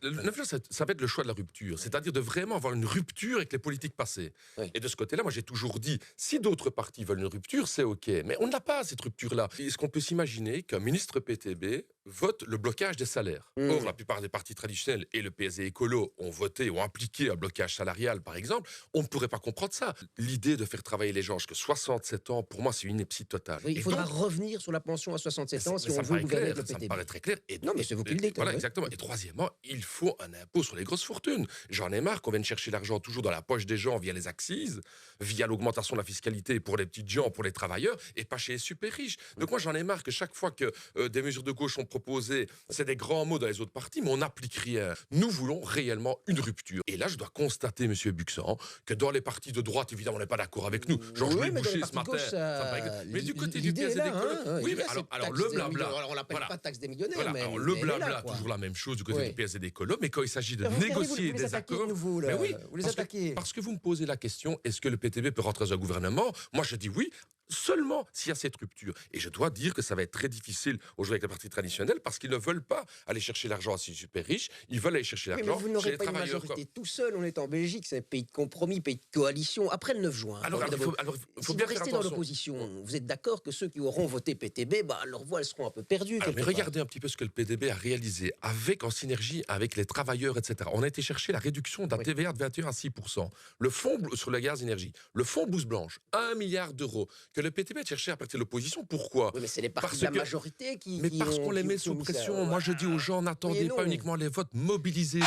Le 9 juin, ça va être le choix de la rupture, c'est-à-dire de vraiment avoir une rupture avec les politiques passées. Oui. Et de ce côté-là, moi j'ai toujours dit, si d'autres partis veulent une rupture, c'est OK. Mais on n'a pas cette rupture-là. Est-ce qu'on peut s'imaginer qu'un ministre PTB vote le blocage des salaires? Or, la plupart des partis traditionnels et le PSD écolo ont voté, ont appliqué un blocage salarial, par exemple. On ne pourrait pas comprendre ça. L'idée de faire travailler les gens jusqu'à 67 ans, pour moi, c'est une ineptie totale. Oui, il Et faudra donc, revenir sur la pension à 67 ans si ça on me veut paraît gouverner clair, avec le ça me PTB. paraît très clair. Non, mais c'est vous qui le dites, Voilà, oui. exactement. Et troisièmement, il faut un impôt sur les grosses fortunes. J'en ai marre qu'on vienne chercher l'argent toujours dans la poche des gens via les accises, via l'augmentation de la fiscalité pour les petites gens, pour les travailleurs, et pas chez les super riches. Donc moi, j'en ai marre que chaque fois que des mesures de gauche sont proposées, c'est des grands mots dans les autres partis, mais on n'applique rien. Nous voulons réellement une rupture. Et là, je dois constater, monsieur Buxan, que dans les partis de droite, évidemment, on n'est pas d'accord avec nous. mais Georges-Louis dans les Boucher, partis ce matin, gauche, ça me paraît- Mais du côté du l'idée est PS et là, des colos, hein. oui, Il y mais a cette alors taxe le des blabla. millionnaires. Alors, on l'appelle Voilà. pas taxe des millionnaires, Voilà, mais alors mais le elle est là, blabla, quoi. toujours la même chose du côté Oui. du PS et des colos, mais quand il s'agit de Mais regardez, négocier vous les des attaquez de accords... nouveau, là. Mais oui, Vous les parce que- attaquez. parce que vous me posez la question, est-ce que le PTB peut rentrer dans un gouvernement? Moi, je dis oui, seulement s'il y a cette rupture. Et je dois dire que ça va être très difficile aujourd'hui avec les partis traditionnels parce qu'ils ne veulent pas aller chercher l'argent à ces super riches, ils veulent aller chercher Oui, mais l'argent vous chez n'aurez les pas une travailleurs. majorité tout seul. On est en Belgique, c'est un pays de compromis, pays de coalition. Après le 9 juin. Alors, il faut Si bien vous faire restez dans attention. l'opposition, vous êtes d'accord que ceux qui auront voté PTB, leurs voix elles seront un peu perdues. Alors, mais quelque part. regardez un petit peu ce que le PDB a réalisé avec, en synergie avec les travailleurs, etc. On a été chercher la réduction d'un Oui. TVA de 21 à 6%. Le fonds sur le gaz énergie, le fonds blouse blanche, 1 milliard d'euros que le PTB a cherché à partir de l'opposition. Pourquoi? Oui, mais c'est les partis Parce de la que- majorité qui. Mais qui parce ont- qu'on les qui- met qui ont sous mis ça. pression. Moi, je dis aux gens, Oui et n'attendez non. pas uniquement les votes, mobilisez.